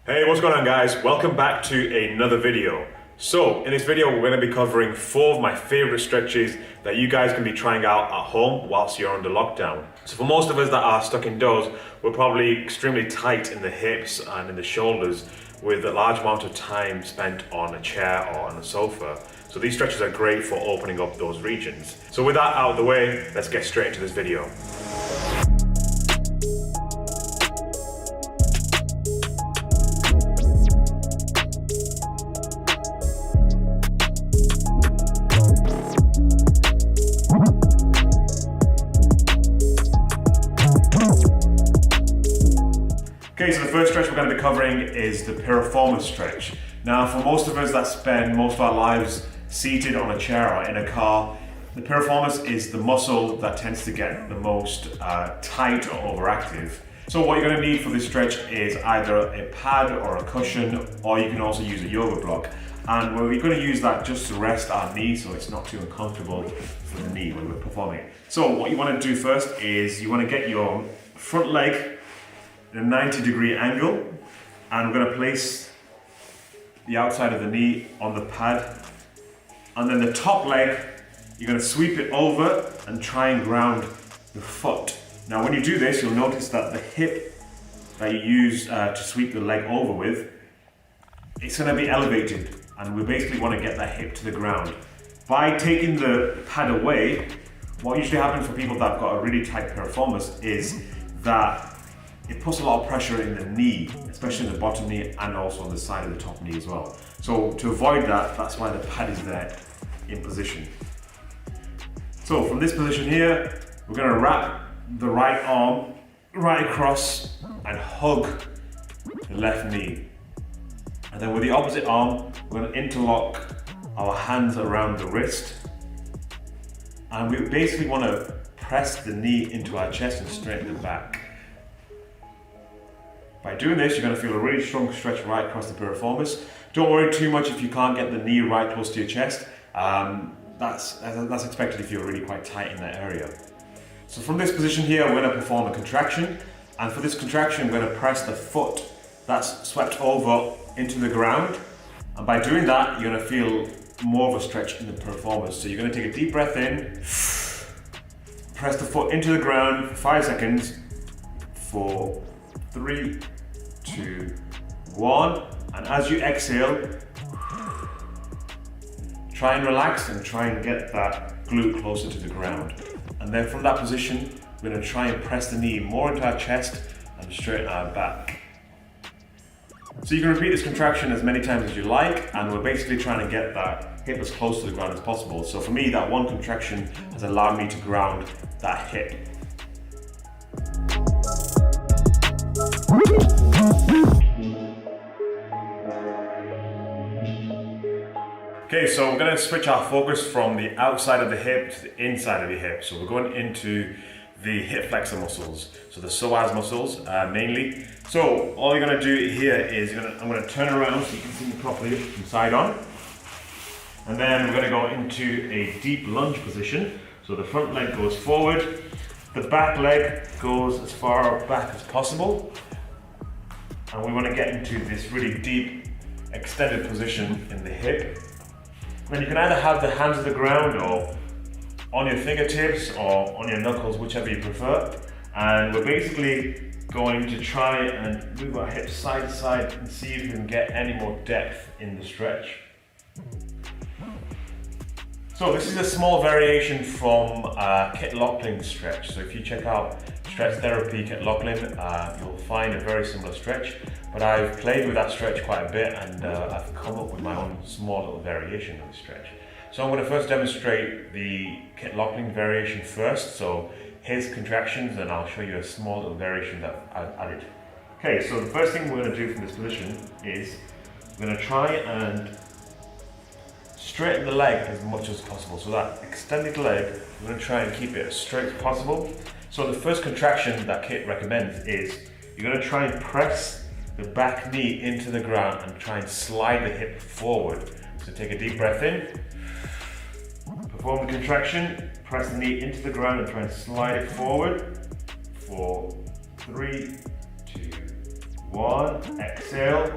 Hey, what's going on guys? Welcome back to another video. So in this video we're going to be covering 4 of my favorite stretches that you guys can be trying out at home whilst you're under lockdown. So for most of us that are stuck indoors, we're probably extremely tight in the hips and in the shoulders with a large amount of time spent on a chair or on a sofa. So these stretches are great for opening up those regions. So with that out of the way, let's get straight into this video. Okay, so the first stretch we're going to be covering is the Piriformis Stretch. Now, for most of us that spend most of our lives seated on a chair or in a car, the piriformis is the muscle that tends to get the most tight or overactive. So what you're going to need for this stretch is either a pad or a cushion, or you can also use a yoga block. And we're going to use that just to rest our knee so it's not too uncomfortable for the knee when we're performing. So what you want to do first is you want to get your front leg in a 90-degree angle, and we're going to place the outside of the knee on the pad, and then the top leg you're going to sweep it over and try and ground the foot. Now when you do this, you'll notice that the hip that you use to sweep the leg over with, it's going to be elevated, and we basically want to get that hip to the ground. By taking the pad away, what usually happens for people that have got a really tight piriformis is that it puts a lot of pressure in the knee, especially in the bottom knee and also on the side of the top knee as well. So to avoid that, that's why the pad is there in position. So from this position here, we're going to wrap the right arm right across and hug the left knee. And then with the opposite arm, we're going to interlock our hands around the wrist. And we basically want to press the knee into our chest and straighten the back. By doing this, you're going to feel a really strong stretch right across the piriformis. Don't worry too much if you can't get the knee right close to your chest. That's expected if you're really quite tight in that area. So from this position here, we're going to perform a contraction. And for this contraction, we're going to press the foot that's swept over into the ground. And by doing that, you're going to feel more of a stretch in the piriformis. So you're going to take a deep breath in, press the foot into the ground for 5 seconds, 4, 3, 2, 1, and as you exhale, try and relax and try and get that glute closer to the ground. And then from that position, we're going to try and press the knee more into our chest and straighten our back. So you can repeat this contraction as many times as you like, and we're basically trying to get that hip as close to the ground as possible. So for me, that one contraction has allowed me to ground that hip. Okay, so we're going to switch our focus from the outside of the hip to the inside of the hip. So we're going into the hip flexor muscles, so the psoas muscles mainly. So all you're going to do here is I'm going to turn around so you can see me properly from side on. And then we're going to go into a deep lunge position. So the front leg goes forward, the back leg goes as far back as possible. And we want to get into this really deep extended position in the hip. Then you can either have the hands on the ground or on your fingertips or on your knuckles, whichever you prefer. And we're basically going to try and move our hips side to side and see if we can get any more depth in the stretch. So this is a small variation from Chet Karsan stretch. So if you check out Stretch Therapy Chet Karsan, you'll find a very similar stretch. But I've played with that stretch quite a bit, and I've come up with my own small little variation of the stretch. So I'm going to first demonstrate the Chet Karsan variation first. So his contractions, and I'll show you a small little variation that I've added. Okay, so the first thing we're going to do from this position is we're going to try and straighten the leg as much as possible. So that extended leg, we're going to try and keep it as straight as possible. So the first contraction that Kit recommends is you're going to try and press the back knee into the ground and try and slide the hip forward. So take a deep breath in, perform the contraction, press the knee into the ground and try and slide it forward. 4, 3, 2, 1, exhale,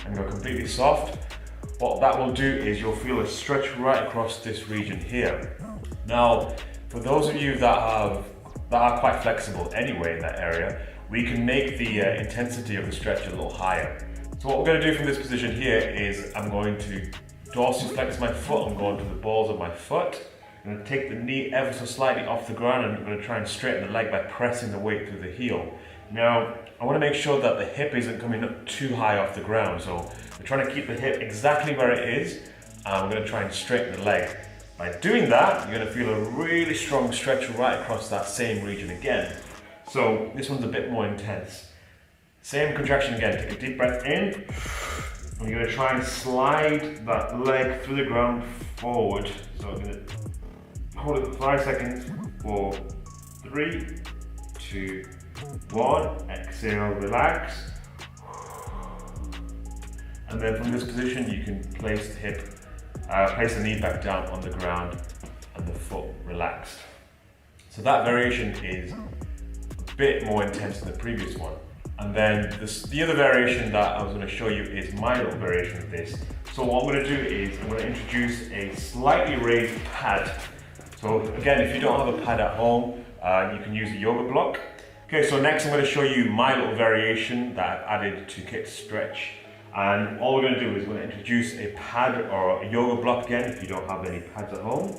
and go completely soft. What that will do is you'll feel a stretch right across this region here. Now, for those of you that are quite flexible anyway in that area, we can make the intensity of the stretch a little higher. So what we're going to do from this position here is I'm going to dorsiflex my foot. I'm going to the balls of my foot. I'm going to take the knee ever so slightly off the ground, and I'm going to try and straighten the leg by pressing the weight through the heel. Now, I want to make sure that the hip isn't coming up too high off the ground. So we're trying to keep the hip exactly where it is, and we're going to try and straighten the leg. By doing that, you're going to feel a really strong stretch right across that same region again. So this one's a bit more intense. Same contraction again. Take a deep breath in, and you're going to try and slide that leg through the ground forward. So I'm going to hold it for 5 seconds. 4, 3, 2, 1. Exhale, relax. And then from this position, you can place the knee back down on the ground and the foot relaxed. So that variation is a bit more intense than the previous one. And then the other variation that I was going to show you is my little variation of this. So what I'm going to do is I'm going to introduce a slightly raised pad. So again, if you don't have a pad at home, you can use a yoga block. Okay, so next I'm going to show you my little variation that I've added to Chet Stretch. And all we're going to do is we're going to introduce a pad or a yoga block again if you don't have any pads at home.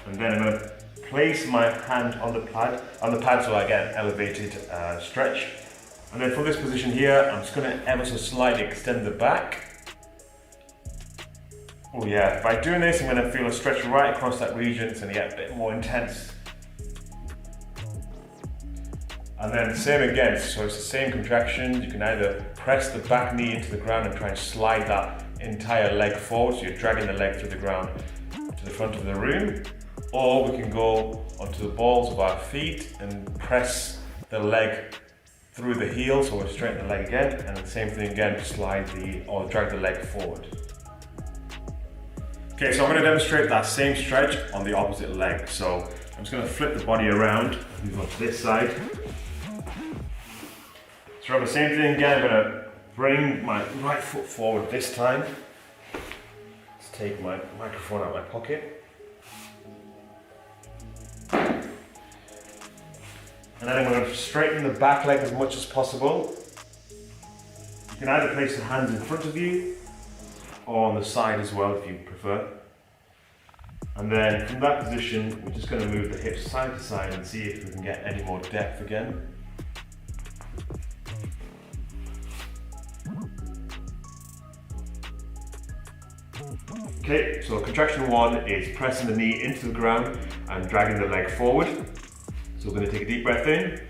And then I'm going to place my hand on the pad so I get an elevated stretch. And then from this position here, I'm just going to ever so slightly extend the back. Oh yeah, by doing this, I'm going to feel a stretch right across that region. It's going to get a bit more intense. And then same again, so it's the same contraction. You can either press the back knee into the ground and try and slide that entire leg forward, so you're dragging the leg through the ground to the front of the room, or we can go onto the balls of our feet and press the leg through the heel, so we'll straighten the leg again, and the same thing again, to slide or drag the leg forward. Okay, so I'm going to demonstrate that same stretch on the opposite leg. So I'm just going to flip the body around, move on to this side. So the same thing again, I'm going to bring my right foot forward this time. Let's take my microphone out of my pocket. And then I'm going to straighten the back leg as much as possible. You can either place the hands in front of you or on the side as well if you prefer. And then from that position, we're just going to move the hips side to side and see if we can get any more depth again. Okay, so contraction 1 is pressing the knee into the ground and dragging the leg forward. So we're going to take a deep breath in,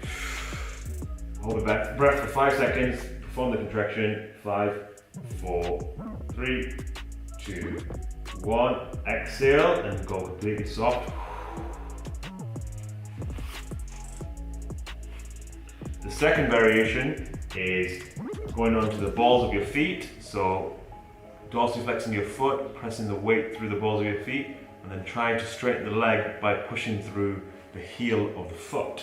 hold the breath for 5 seconds, perform the contraction. 5, 4, 3, 2, 1. Exhale and go completely soft. The second variation is going onto the balls of your feet. So dorsiflexing your foot, pressing the weight through the balls of your feet, and then trying to straighten the leg by pushing through the heel of the foot.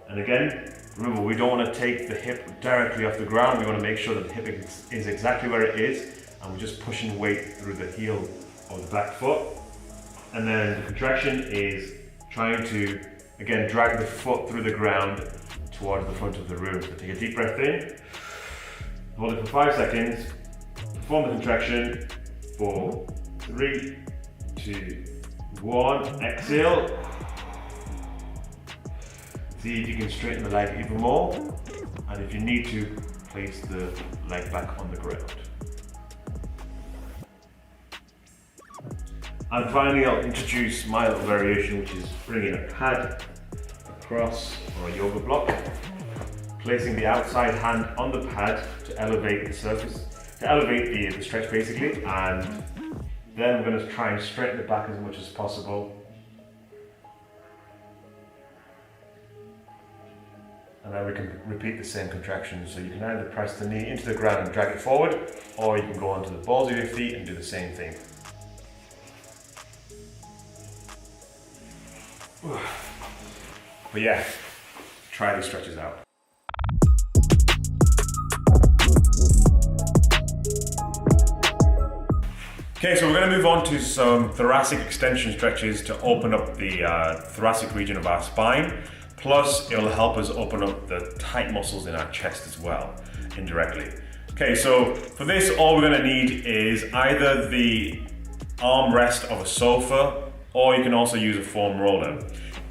And again, remember, we don't want to take the hip directly off the ground. We want to make sure that the hip is exactly where it is, and we're just pushing weight through the heel of the back foot. And then the contraction is trying to, again, drag the foot through the ground towards the front of the room. So take a deep breath in, hold it for 5 seconds, perform the contraction. 4, 3, 2, 1. Exhale. See if you can straighten the leg even more, and if you need to, place the leg back on the ground. And finally, I'll introduce my little variation, which is bringing a pad across, or a yoga block, placing the outside hand on the pad to elevate the surface, to elevate the stretch basically, and then I'm going to try and straighten the back as much as possible. And then we can repeat the same contraction. So you can either press the knee into the ground and drag it forward, or you can go onto the balls of your feet and do the same thing. But yeah, try these stretches out. Okay, so we're going to move on to some thoracic extension stretches to open up the thoracic region of our spine. Plus, it'll help us open up the tight muscles in our chest as well, indirectly. Okay, so for this, all we're going to need is either the armrest of a sofa, or you can also use a foam roller.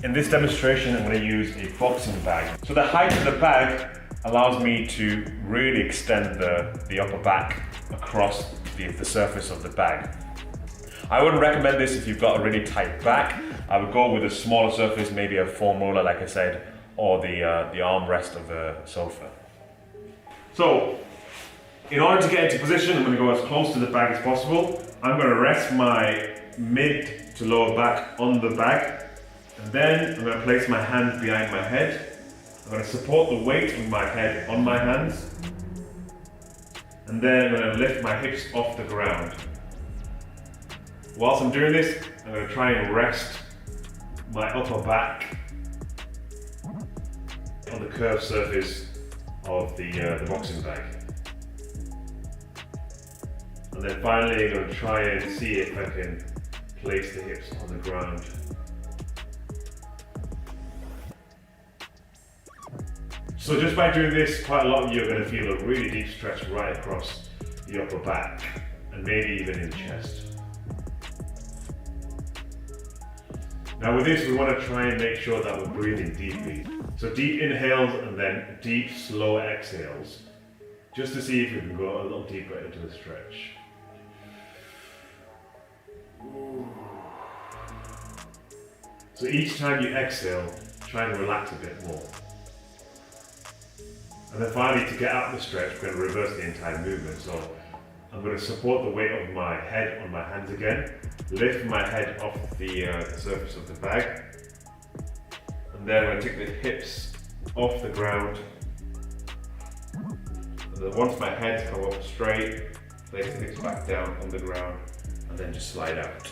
In this demonstration, I'm going to use a boxing bag. So the height of the bag allows me to really extend the upper back across the surface of the bag. I wouldn't recommend this if you've got a really tight back. I would go with a smaller surface, maybe a foam roller like I said, or the armrest of a sofa. So, in order to get into position, I'm going to go as close to the bag as possible. I'm going to rest my mid to lower back on the bag, and then I'm going to place my hands behind my head. I'm going to support the weight of my head on my hands, and then I'm going to lift my hips off the ground. Whilst I'm doing this, I'm going to try and rest my upper back on the curved surface of the boxing bag. And then finally, I'm going to try and see if I can place the hips on the ground. So just by doing this, quite a lot of you are going to feel a really deep stretch right across the upper back, and maybe even in the chest. Now with this, we want to try and make sure that we're breathing deeply. So deep inhales and then deep, slow exhales, just to see if we can go a little deeper into the stretch. So each time you exhale, try and relax a bit more. And then finally, to get out of the stretch, we're going to reverse the entire movement. So I'm going to support the weight of my head on my hands again, lift my head off the surface of the bag, and then I'm going to take the hips off the ground. And then once my head's come up straight, place the hips back down on the ground, and then just slide out.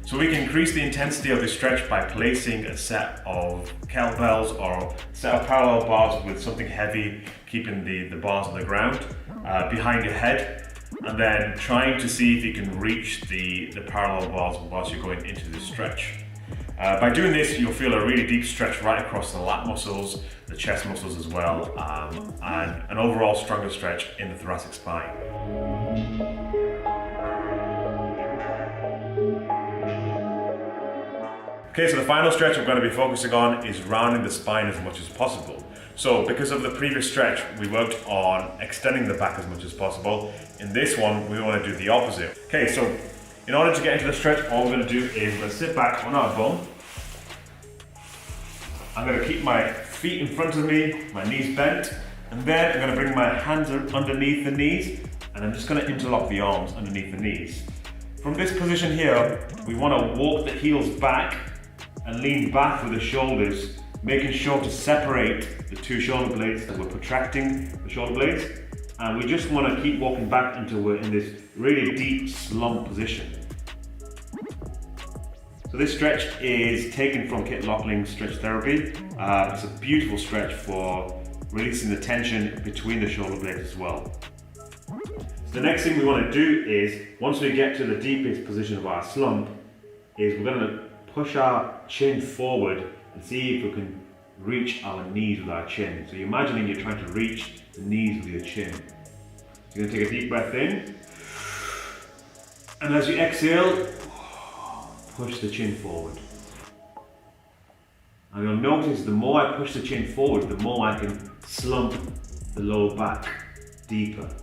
So we can increase the intensity of this stretch by placing a set of kettlebells or a set of parallel bars with something heavy, keeping the bars on the ground behind your head, and then trying to see if you can reach the parallel bars whilst you're going into the stretch. By doing this, you'll feel a really deep stretch right across the lat muscles, the chest muscles as well, and an overall stronger stretch in the thoracic spine. Okay, so the final stretch I'm going to be focusing on is rounding the spine as much as possible. So because of the previous stretch, we worked on extending the back as much as possible. In this one, we want to do the opposite. Okay, so in order to get into the stretch, all we're going to do is we're going to sit back on our bum. I'm going to keep my feet in front of me, my knees bent, and then I'm going to bring my hands underneath the knees, and I'm just going to interlock the arms underneath the knees. From this position here, we want to walk the heels back and lean back with the shoulders, making sure to separate the two shoulder blades as we're protracting the shoulder blades. And we just want to keep walking back until we're in this really deep slump position. So this stretch is taken from Kit Lockling's stretch therapy. It's a beautiful stretch for releasing the tension between the shoulder blades as well. So the next thing we want to do is, once we get to the deepest position of our slump, is we're going to push our chin forward and see if we can reach our knees with our chin. So you're imagining you're trying to reach the knees with your chin. So you're going to take a deep breath in, and as you exhale, push the chin forward. And you'll notice the more I push the chin forward, the more I can slump the lower back deeper.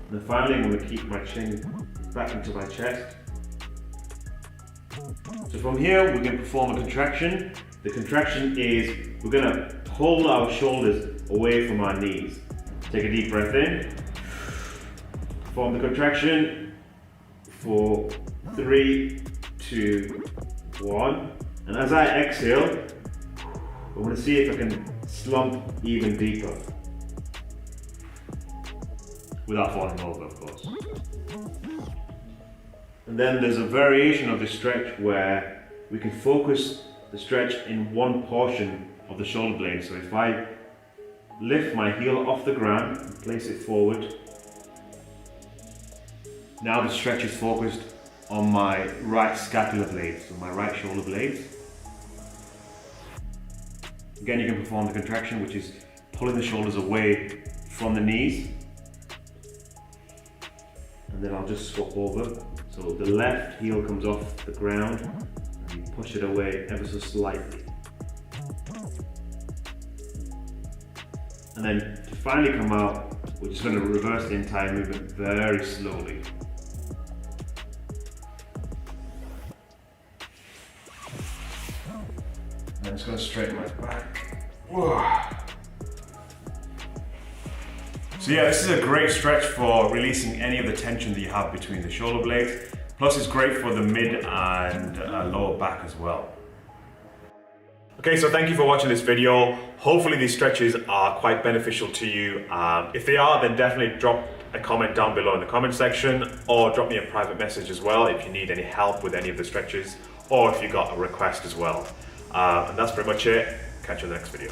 And then finally, I'm going to keep my chin back into my chest. So from here, we're going to perform a contraction. The contraction is, we're going to pull our shoulders away from our knees. Take a deep breath in. Perform the contraction for 3, 2, 1. And as I exhale, I'm going to see if I can slump even deeper. Without falling over, of course. And then there's a variation of this stretch where we can focus the stretch in one portion of the shoulder blade. So if I lift my heel off the ground and place it forward, Now the stretch is focused on my right scapular blades, so my right shoulder blades. Again, you can perform the contraction, which is pulling the shoulders away from the knees. And then I'll just swap over. So the left heel comes off the ground and you push it away ever so slightly. And then to finally come out, we're just going to reverse the entire movement very slowly. And I'm just going to straighten my back. Whoa. So yeah, this is a great stretch for releasing any of the tension that you have between the shoulder blades. Plus it's great for the mid and lower back as well. Okay, so thank you for watching this video. Hopefully these stretches are quite beneficial to you. If they are, then definitely drop a comment down below in the comment section, or drop me a private message as well if you need any help with any of the stretches, or if you got a request as well. And that's pretty much it. Catch you in the next video.